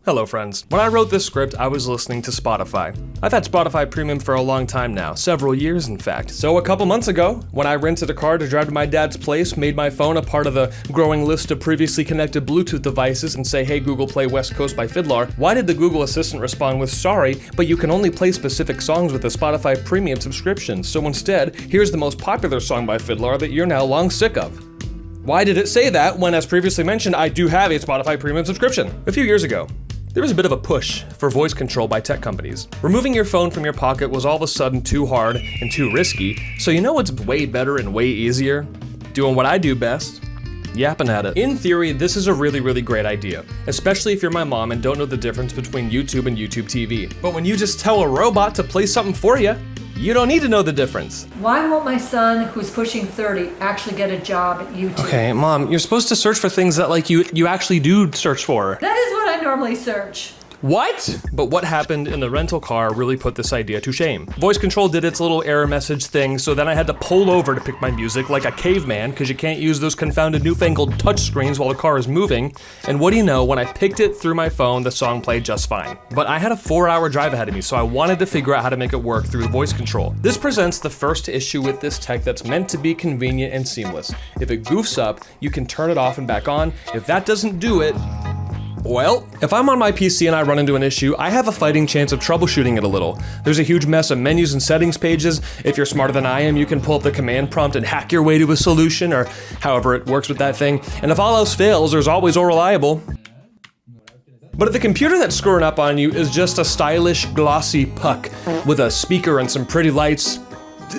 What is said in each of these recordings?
Hello friends. When I wrote this script, I was listening to Spotify. I've had Spotify Premium for a long time now, several years in fact. So a couple months ago, when I rented a car to drive to my dad's place, made my phone a part of the growing list of previously connected Bluetooth devices and say, hey Google, play West Coast by Fiddler, why did the Google Assistant respond with, sorry, but you can only play specific songs with a Spotify Premium subscription, so instead, here's the most popular song by Fiddler that you're now long sick of. Why did it say that when, as previously mentioned, I do have a Spotify Premium subscription? A few years ago, there was a bit of a push for voice control by tech companies. Removing your phone from your pocket was all of a sudden too hard and too risky, so you know what's way better and way easier? Doing what I do best. Yapping at it. In theory, this is a really great idea, especially if you're my mom and don't know the difference between YouTube and YouTube TV. But when you just tell a robot to play something for you, you don't need to know the difference. Why won't my son, who's pushing 30, actually get a job at YouTube? Okay, Mom, you're supposed to search for things that you actually do search for. That is what I normally search. What? But what happened in the rental car really put this idea to shame. Voice control did its little error message thing, so then I had to pull over to pick my music like a caveman, because you can't use those confounded newfangled touchscreens while the car is moving. And what do you know, when I picked it through my phone, the song played just fine. But I had a 4-hour drive ahead of me, so I wanted to figure out how to make it work through the voice control. This presents the first issue with this tech that's meant to be convenient and seamless. If it goofs up, you can turn it off and back on. If that doesn't do it, well, if I'm on my PC and I run into an issue, I have a fighting chance of troubleshooting it a little. There's a huge mess of menus and settings pages. If you're smarter than I am, you can pull up the command prompt and hack your way to a solution, or however it works with that thing. And if all else fails, there's always Reliable. But if the computer that's screwing up on you is just a stylish, glossy puck with a speaker and some pretty lights,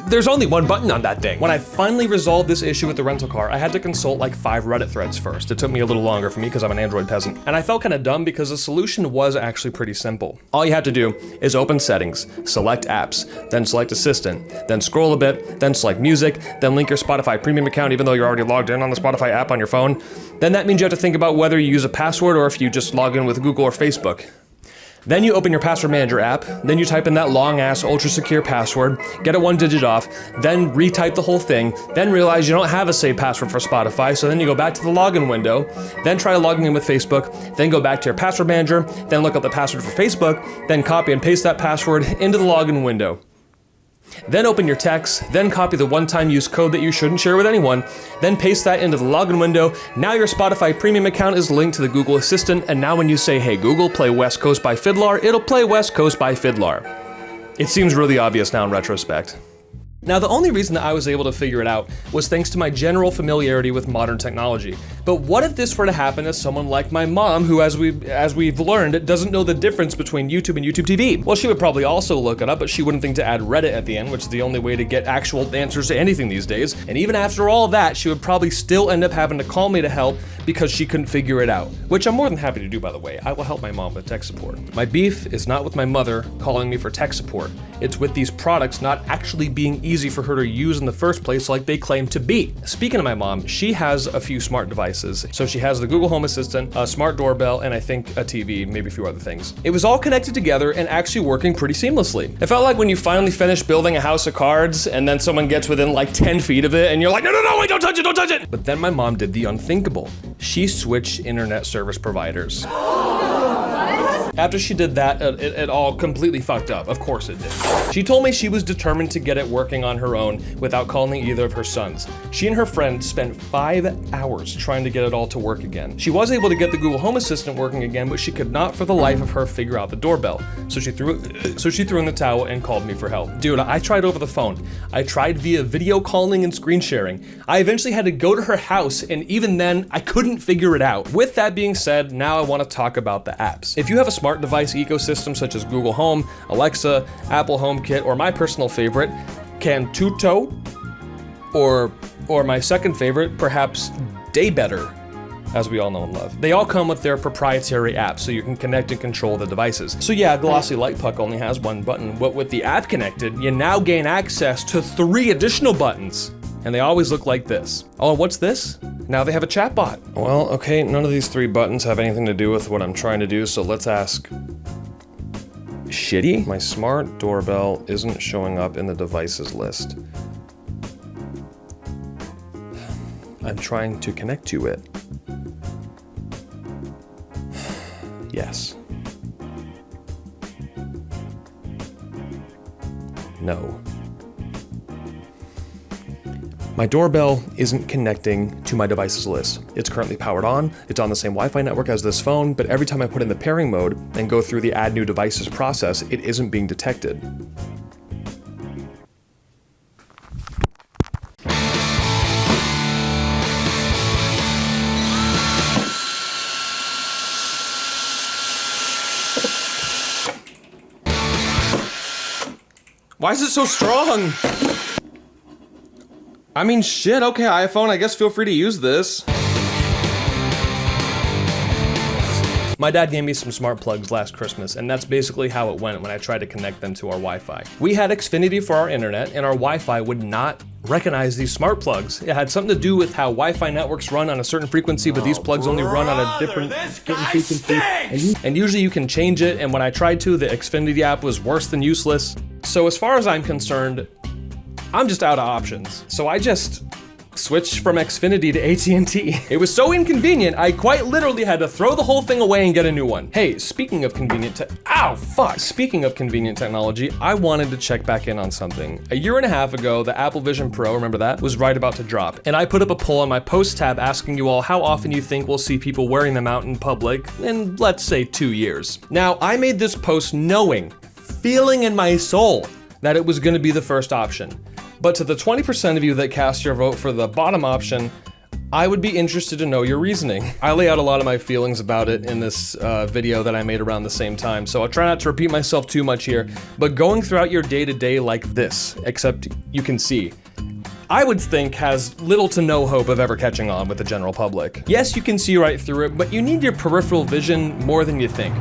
there's only one button on that thing. When I finally resolved this issue with the rental car, I had to consult like 5 Reddit threads first. It took me a little longer for me because I'm an Android peasant. And I felt kind of dumb because the solution was actually pretty simple. All you had to do is open settings, select apps, then select assistant, then scroll a bit, then select music, then link your Spotify Premium account even though you're already logged in on the Spotify app on your phone. Then that means you have to think about whether you use a password or if you just log in with Google or Facebook. Then you open your password manager app, then you type in that long-ass ultra-secure password, get it 1 digit off, then retype the whole thing, then realize you don't have a saved password for Spotify, so then you go back to the login window, then try logging in with Facebook, then go back to your password manager, then look up the password for Facebook, then copy and paste that password into the login window. Then open your text, then copy the one-time use code that you shouldn't share with anyone, then paste that into the login window. Now your Spotify Premium account is linked to the Google Assistant, and now when you say, hey Google, play West Coast by Fiddler, it'll play West Coast by Fiddler. It seems really obvious now in retrospect. Now, the only reason that I was able to figure it out was thanks to my general familiarity with modern technology. But what if this were to happen to someone like my mom, who, as we've learned, doesn't know the difference between YouTube and YouTube TV? Well, she would probably also look it up, but she wouldn't think to add Reddit at the end, which is the only way to get actual answers to anything these days. And even after all that, she would probably still end up having to call me to help because she couldn't figure it out, which I'm more than happy to do, by the way. I will help my mom with tech support. My beef is not with my mother calling me for tech support. It's with these products not actually being easy for her to use in the first place like they claim to be. Speaking of my mom, she has a few smart devices. So she has the Google Home Assistant, a smart doorbell, and I think a TV, maybe a few other things. It was all connected together and actually working pretty seamlessly. It felt like when you finally finish building a house of cards and then someone gets within like 10 feet of it and you're like, no, wait, don't touch it. But then my mom did the unthinkable. She switched internet service providers. After she did that, it all completely fucked up. Of course it did. She told me she was determined to get it working on her own without calling either of her sons. She and her friend spent 5 hours trying to get it all to work again. She was able to get the Google Home Assistant working again, but she could not for the life of her figure out the doorbell. So she threw in the towel and called me for help. Dude, I tried over the phone. I tried via video calling and screen sharing. I eventually had to go to her house, and even then, I couldn't figure it out. With that being said, now I want to talk about the apps. If you have a smart device ecosystem such as Google Home, Alexa, Apple HomeKit, or my personal favorite, Cantuto, or my second favorite, perhaps Daybetter, as we all know and love. They all come with their proprietary apps so you can connect and control the devices. So yeah, Glossy Light Puck only has 1 button, but with the app connected, you now gain access to 3 additional buttons. And they always look like this. Oh, what's this? Now they have a chatbot. Well, okay, none of these 3 buttons have anything to do with what I'm trying to do, so let's ask shitty? My smart doorbell isn't showing up in the devices list. I'm trying to connect to it. Yes. No. My doorbell isn't connecting to my devices list. It's currently powered on, it's on the same Wi-Fi network as this phone, but every time I put in the pairing mode and go through the add new devices process, it isn't being detected. Why is it so strong? I mean, shit, okay, iPhone, I guess feel free to use this. My dad gave me some smart plugs last Christmas, and that's basically how it went when I tried to connect them to our Wi-Fi. We had Xfinity for our internet, and our Wi-Fi would not recognize these smart plugs. It had something to do with how Wi-Fi networks run on a certain frequency, but these plugs only run on a different frequency. And usually you can change it, and when I tried to, the Xfinity app was worse than useless. So as far as I'm concerned, I'm just out of options. So I just switched from Xfinity to AT&T. It was so inconvenient, I quite literally had to throw the whole thing away and get a new one. Hey, speaking of convenient Speaking of convenient technology, I wanted to check back in on something. A year and a half ago, the Apple Vision Pro, remember that, was right about to drop. And I put up a poll on my post tab asking you all how often you think we'll see people wearing them out in public in, let's say, 2 years. Now, I made this post knowing, feeling in my soul, that it was gonna be the first option. But to the 20% of you that cast your vote for the bottom option, I would be interested to know your reasoning. I lay out a lot of my feelings about it in this video that I made around the same time, so I'll try not to repeat myself too much here, but going throughout your day-to-day like this, except you can see, I would think has little to no hope of ever catching on with the general public. Yes, you can see right through it, but you need your peripheral vision more than you think.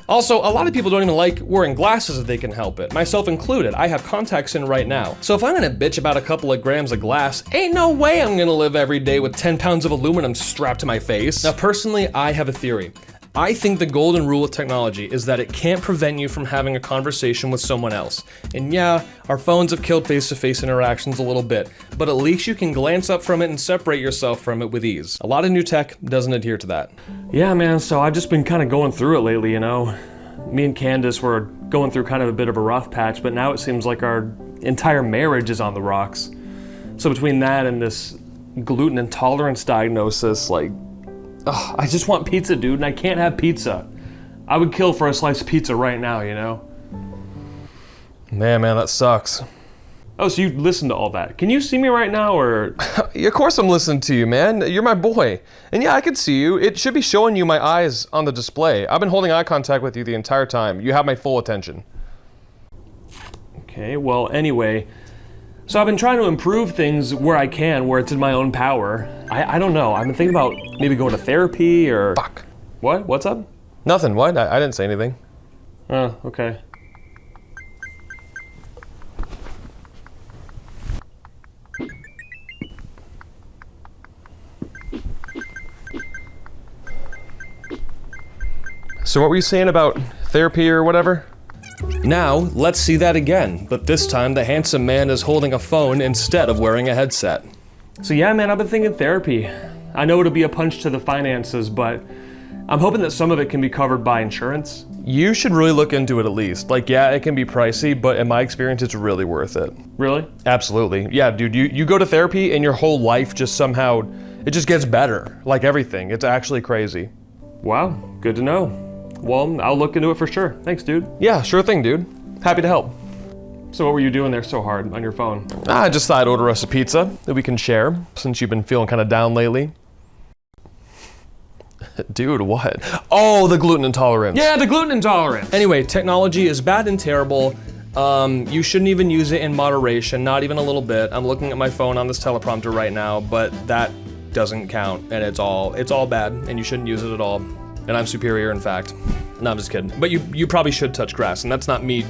Also, a lot of people don't even like wearing glasses if they can help it, myself included. I have contacts in right now. So if I'm gonna bitch about a couple of grams of glass, ain't no way I'm gonna live every day with 10 pounds of aluminum strapped to my face. Now personally, I have a theory. I think the golden rule of technology is that it can't prevent you from having a conversation with someone else. And yeah, our phones have killed face-to-face interactions a little bit, but at least you can glance up from it and separate yourself from it with ease. A lot of new tech doesn't adhere to that. Yeah, man, so I've just been kind of going through it lately, you know? Me and Candace were going through kind of a bit of a rough patch, but now it seems like our entire marriage is on the rocks. So between that and this gluten intolerance diagnosis, like, ugh, I just want pizza, dude, and I can't have pizza. I would kill for a slice of pizza right now, you know? Man, that sucks. Oh, so you listened to all that. Can you see me right now, or? Of course I'm listening to you, man. You're my boy. And yeah, I can see you. It should be showing you my eyes on the display. I've been holding eye contact with you the entire time. You have my full attention. Okay, well, anyway. So I've been trying to improve things where I can, where it's in my own power. I don't know. I've been thinking about maybe going to therapy or... Fuck. What? What's up? Nothing. What? I didn't say anything. Oh, okay. So what were you saying about therapy or whatever? Now, let's see that again, but this time the handsome man is holding a phone instead of wearing a headset. So yeah, man, I've been thinking therapy. I know it'll be a punch to the finances, but I'm hoping that some of it can be covered by insurance. You should really look into it at least. Like, yeah, it can be pricey, but in my experience, it's really worth it. Really? Absolutely. Yeah, dude, you go to therapy and your whole life just somehow, it just gets better. Like everything, it's actually crazy. Wow, good to know. Well, I'll look into it for sure. Thanks, dude. Yeah, sure thing, dude. Happy to help. So what were you doing there so hard on your phone? I just thought I'd order us a pizza that we can share, since you've been feeling kind of down lately. Dude, what? Oh, the gluten intolerance. Yeah, the gluten intolerance. Anyway, technology is bad and terrible. You shouldn't even use it in moderation, not even a little bit. I'm looking at my phone on this teleprompter right now, but that doesn't count, and it's all bad, and you shouldn't use it at all. And I'm superior, in fact. No, I'm just kidding. But you probably should touch grass, and that's not me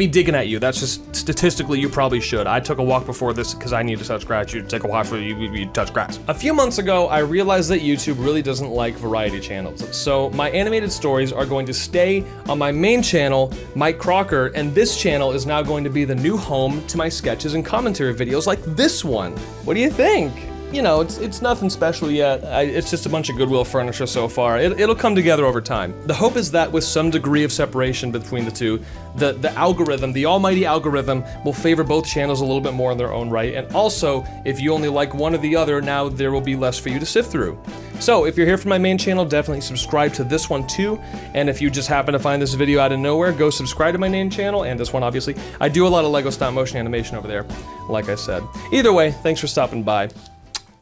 digging at you. That's just statistically you probably should. I took a walk before this because I need to touch grass. You take a walk before you touch grass. A few months ago, I realized that YouTube really doesn't like variety channels. So my animated stories are going to stay on my main channel, Mike Crocker, and this channel is now going to be the new home to my sketches and commentary videos like this one. What do you think? you know, it's nothing special yet. It's just a bunch of Goodwill furniture so far. It'll come together over time. The hope is that with some degree of separation between the two, the algorithm, the almighty algorithm, will favor both channels a little bit more in their own right. And also, if you only like one or the other, now there will be less for you to sift through. So if you're here from my main channel, definitely subscribe to this one too. And if you just happen to find this video out of nowhere, go subscribe to my main channel and this one, obviously. I do a lot of LEGO stop motion animation over there, like I said. Either way, thanks for stopping by.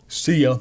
See ya.